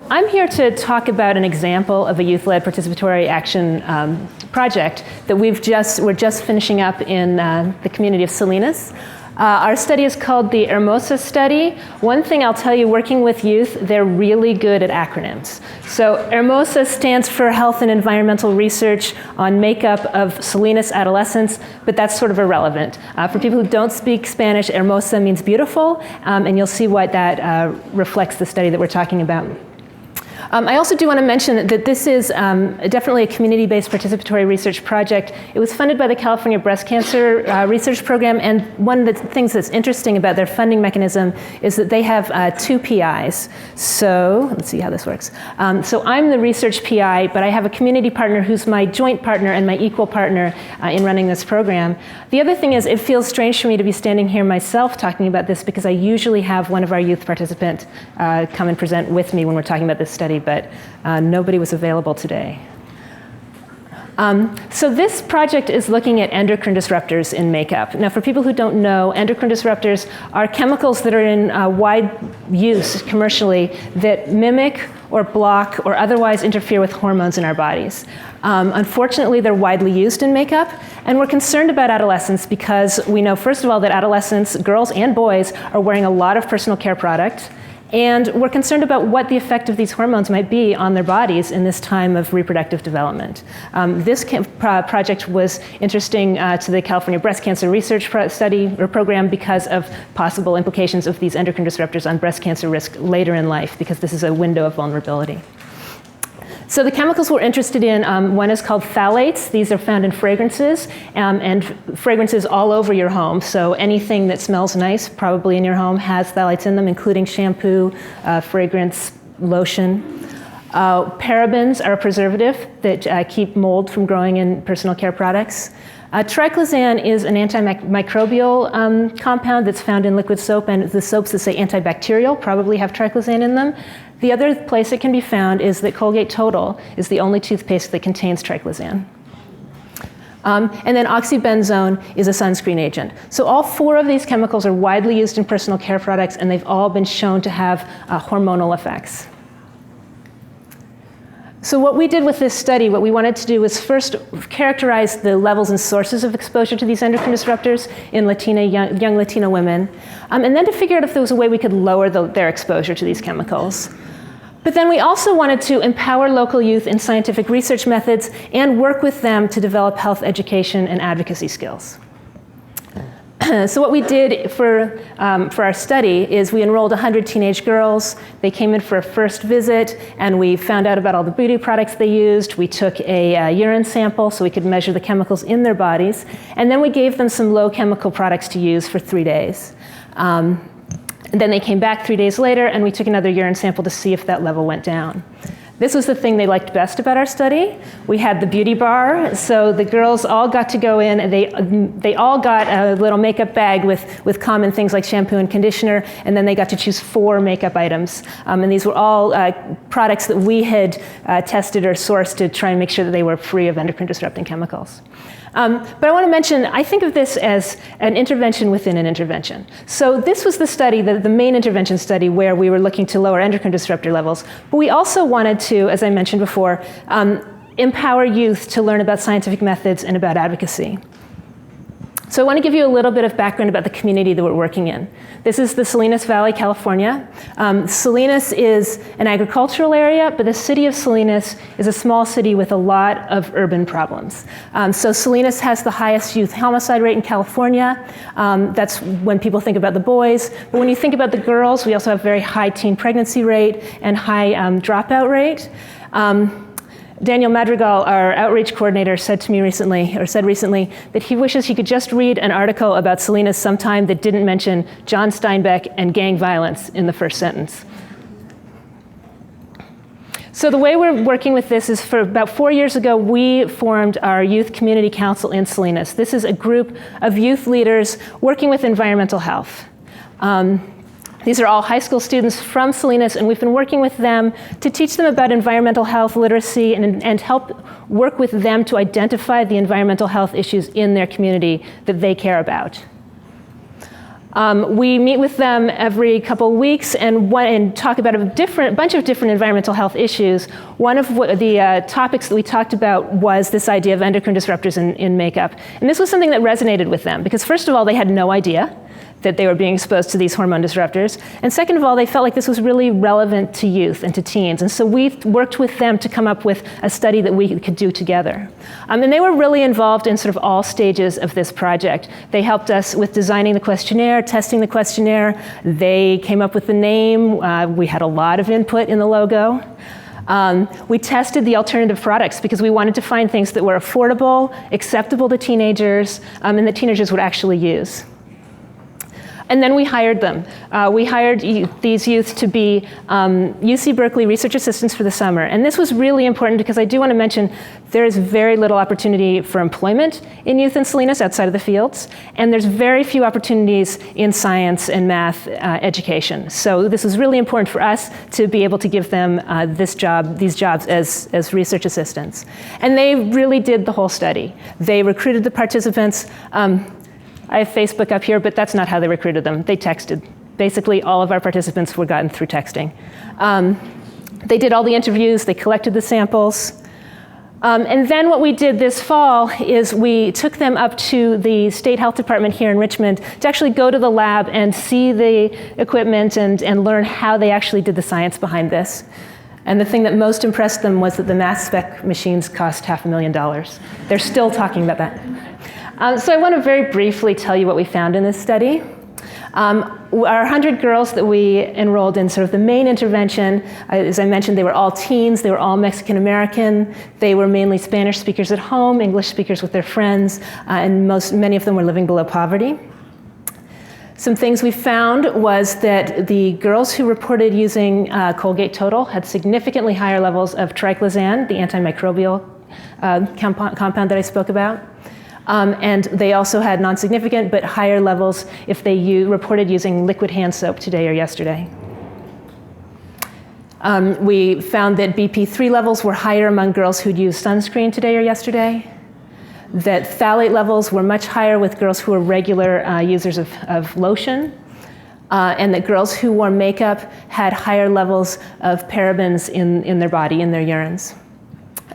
I'm here to talk about an example of a youth-led participatory action project that we're just finishing up in the community of Salinas. Our study is called the HERMOSA Study. One thing I'll tell you, working with youth, they're really good at acronyms. So HERMOSA stands for Health and Environmental Research on Makeup of Salinas Adolescents, but that's sort of irrelevant. For people who don't speak Spanish, HERMOSA means beautiful, and you'll see what that reflects the study that we're talking about. I also do want to mention that this is definitely a community-based participatory research project. It was funded by the California Breast Cancer Research Program, and one of the things that's interesting about their funding mechanism is that they have 2 PIs. So let's see how this works. So I'm the research PI, but I have a community partner who's my joint partner and my equal partner in running this program. The other thing is, it feels strange for me to be standing here myself talking about this because I usually have one of our youth participants come and present with me when we're talking about this study, but nobody was available today. So this project is looking at endocrine disruptors in makeup. Now, for people who don't know, endocrine disruptors are chemicals that are in wide use commercially that mimic or block or otherwise interfere with hormones in our bodies. Unfortunately, they're widely used in makeup, and we're concerned about adolescents because we know, first of all, that adolescents, girls and boys, are wearing a lot of personal care product. And we're concerned about what the effect of these hormones might be on their bodies in this time of reproductive development. This project was interesting to the California Breast Cancer Research Study or Program because of possible implications of these endocrine disruptors on breast cancer risk later in life, because this is a window of vulnerability. So the chemicals we're interested in, one is called phthalates. These are found in fragrances, and fragrances all over your home. So anything that smells nice, probably in your home, has phthalates in them, including shampoo, fragrance, lotion. Parabens are a preservative that keep mold from growing in personal care products. Triclosan is an antimicrobial compound that's found in liquid soap, and the soaps that say antibacterial probably have triclosan in them. The other place it can be found is that Colgate Total is the only toothpaste that contains triclosan. And then oxybenzone is a sunscreen agent. So all 4 of these chemicals are widely used in personal care products, and they've all been shown to have hormonal effects. So what we did with this study, what we wanted to do was first characterize the levels and sources of exposure to these endocrine disruptors in young Latina women, and then to figure out if there was a way we could lower their exposure to these chemicals. But then we also wanted to empower local youth in scientific research methods and work with them to develop health education and advocacy skills. So what we did for our study is we enrolled 100 teenage girls. They came in for a first visit, and we found out about all the beauty products they used. We took a urine sample so we could measure the chemicals in their bodies, and then we gave them some low chemical products to use for 3 days. And then they came back 3 days later, and we took another urine sample to see if that level went down. This was the thing they liked best about our study. We had the beauty bar, so the girls all got to go in, and they all got a little makeup bag with common things like shampoo and conditioner, and then they got to choose 4 makeup items. And these were all products that we had tested or sourced to try and make sure that they were free of endocrine disrupting chemicals. But I want to mention, I think of this as an intervention within an intervention. So this was the study, the main intervention study, where we were looking to lower endocrine disruptor levels. But we also wanted to, as I mentioned before, empower youth to learn about scientific methods and about advocacy. So I want to give you a little bit of background about the community that we're working in. This is the Salinas Valley, California. Salinas is an agricultural area, but the city of Salinas is a small city with a lot of urban problems. So Salinas has the highest youth homicide rate in California. That's when people think about the boys. But when you think about the girls, we also have very high teen pregnancy rate and high dropout rate. Daniel Madrigal, our outreach coordinator, said recently that he wishes he could just read an article about Salinas sometime that didn't mention John Steinbeck and gang violence in the first sentence. So the way we're working with this is, for about 4 years ago, we formed our Youth Community Council in Salinas. This is a group of youth leaders working with environmental health. These are all high school students from Salinas, and we've been working with them to teach them about environmental health literacy and help work with them to identify the environmental health issues in their community that they care about. We meet with them every couple of weeks and talk about a bunch of different environmental health issues. One of the topics that we talked about was this idea of endocrine disruptors in makeup. And this was something that resonated with them because first of all, they had no idea that they were being exposed to these hormone disruptors. And second of all, they felt like this was really relevant to youth and to teens. And so we worked with them to come up with a study that we could do together. And they were really involved in sort of all stages of this project. They helped us with designing the questionnaire, testing the questionnaire. They came up with the name. We had a lot of input in the logo. We tested the alternative products because we wanted to find things that were affordable, acceptable to teenagers, and that teenagers would actually use. And then we hired them. We hired these youth to be UC Berkeley research assistants for the summer. And this was really important because I do want to mention there is very little opportunity for employment in youth in Salinas outside of the fields. And there's very few opportunities in science and math education. So this was really important for us to be able to give them these jobs as research assistants. And they really did the whole study. They recruited the participants. I have Facebook up here, but that's not how they recruited them. They texted. Basically, all of our participants were gotten through texting. They did all the interviews. They collected the samples. And then what we did this fall is we took them up to the state health department here in Richmond to actually go to the lab and see the equipment and learn how they actually did the science behind this. And the thing that most impressed them was that the mass spec machines cost $500,000. They're still talking about that. So I want to very briefly tell you what we found in this study. Our 100 girls that we enrolled in sort of the main intervention, as I mentioned, they were all teens, they were all Mexican American, they were mainly Spanish speakers at home, English speakers with their friends, and many of them were living below poverty. Some things we found was that the girls who reported using Colgate Total had significantly higher levels of Triclosan, the antimicrobial compound that I spoke about. And they also had non-significant but higher levels if they reported using liquid hand soap today or yesterday. We found that BP3 levels were higher among girls who'd used sunscreen today or yesterday. That phthalate levels were much higher with girls who were regular users of lotion. And that girls who wore makeup had higher levels of parabens in their body, in their urines.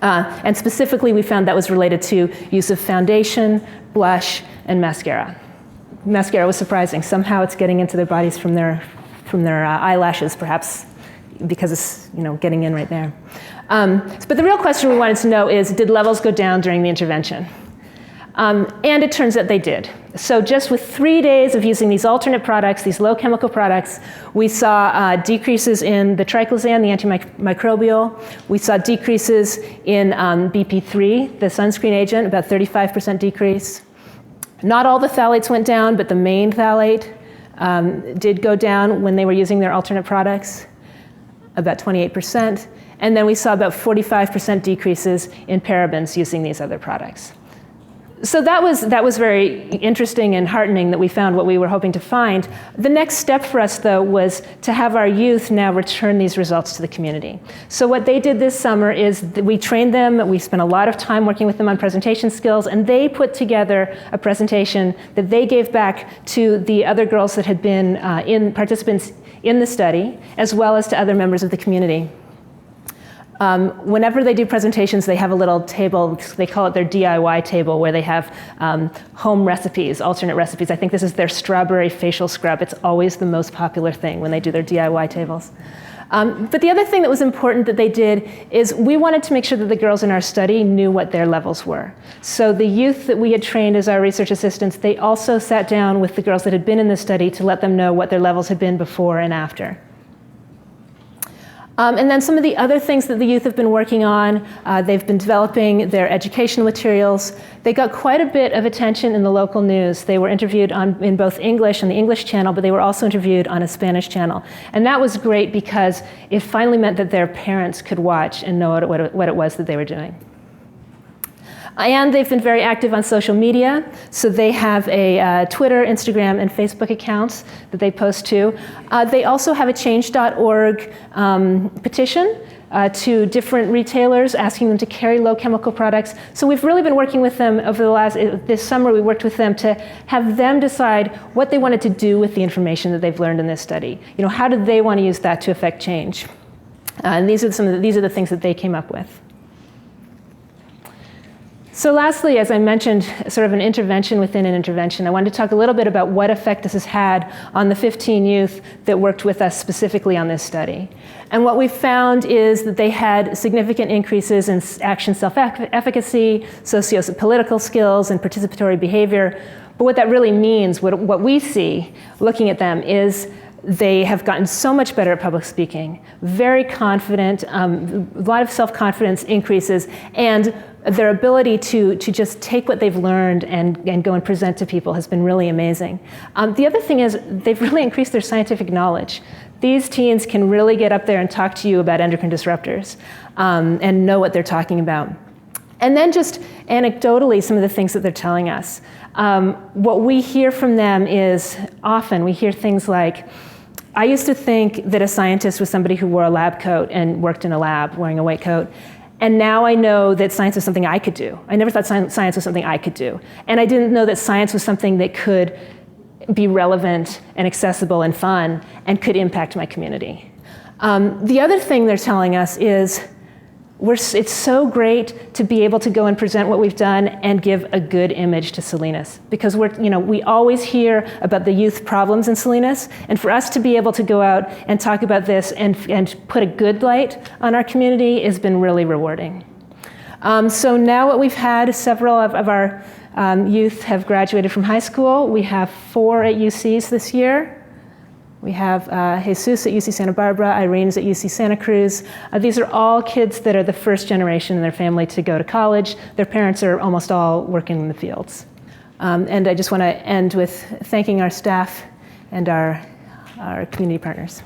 And specifically, we found that was related to use of foundation, blush, and mascara. Mascara was surprising. Somehow it's getting into their bodies from their eyelashes, perhaps because it's getting in right there. But the real question we wanted to know is, did levels go down during the intervention? And it turns out they did. So just with 3 days of using these alternate products, these low chemical products, we saw decreases in the Triclosan, the antimicrobial. We saw decreases in BP3, the sunscreen agent, about 35% decrease. Not all the phthalates went down, but the main phthalate did go down when they were using their alternate products, about 28%. And then we saw about 45% decreases in parabens using these other products. So that was very interesting and heartening that we found what we were hoping to find. The next step for us, though, was to have our youth now return these results to the community. So what they did this summer is that we trained them, we spent a lot of time working with them on presentation skills, and they put together a presentation that they gave back to the other girls that had been participants in the study, as well as to other members of the community. Whenever they do presentations, they have a little table, they call it their DIY table, where they have home recipes, alternate recipes. I think this is their strawberry facial scrub. It's always the most popular thing when they do their DIY tables. But the other thing that was important that they did is we wanted to make sure that the girls in our study knew what their levels were. So the youth that we had trained as our research assistants, they also sat down with the girls that had been in the study to let them know what their levels had been before and after. And then some of the other things that the youth have been working on, they've been developing their educational materials. They got quite a bit of attention in the local news. They were interviewed in both English and the English channel, but they were also interviewed on a Spanish channel. And that was great because it finally meant that their parents could watch and know what it was that they were doing. And they've been very active on social media. So they have a Twitter, Instagram, and Facebook accounts that they post to. They also have a change.org petition to different retailers, asking them to carry low chemical products. So we've really been working with them over the this summer we worked with them to have them decide what they wanted to do with the information that they've learned in this study. How do they want to use that to affect change? And these are the things that they came up with. So lastly, as I mentioned, sort of an intervention within an intervention, I wanted to talk a little bit about what effect this has had on the 15 youth that worked with us specifically on this study. And what we found is that they had significant increases in action self-efficacy, socio-political skills, and participatory behavior. But what that really means, what we see looking at them, is they have gotten so much better at public speaking, very confident, a lot of self-confidence increases, and their ability to just take what they've learned and go and present to people has been really amazing. The other thing is they've really increased their scientific knowledge. These teens can really get up there and talk to you about endocrine disruptors and know what they're talking about. And then just anecdotally, some of the things that they're telling us. What we hear from them is often we hear things like, I used to think that a scientist was somebody who wore a lab coat and worked in a lab wearing a white coat. And now I know that science was something I could do. I never thought science was something I could do. And I didn't know that science was something that could be relevant and accessible and fun and could impact my community. The other thing they're telling us is it's so great to be able to go and present what we've done and give a good image to Salinas, because we always hear about the youth problems in Salinas, and for us to be able to go out and talk about this and put a good light on our community has been really rewarding. So now what we've had, several of our youth have graduated from high school. We have 4 at UCs this year. We have Jesus at UC Santa Barbara, Irene's at UC Santa Cruz. These are all kids that are the first generation in their family to go to college. Their parents are almost all working in the fields. And I just want to end with thanking our staff and our community partners.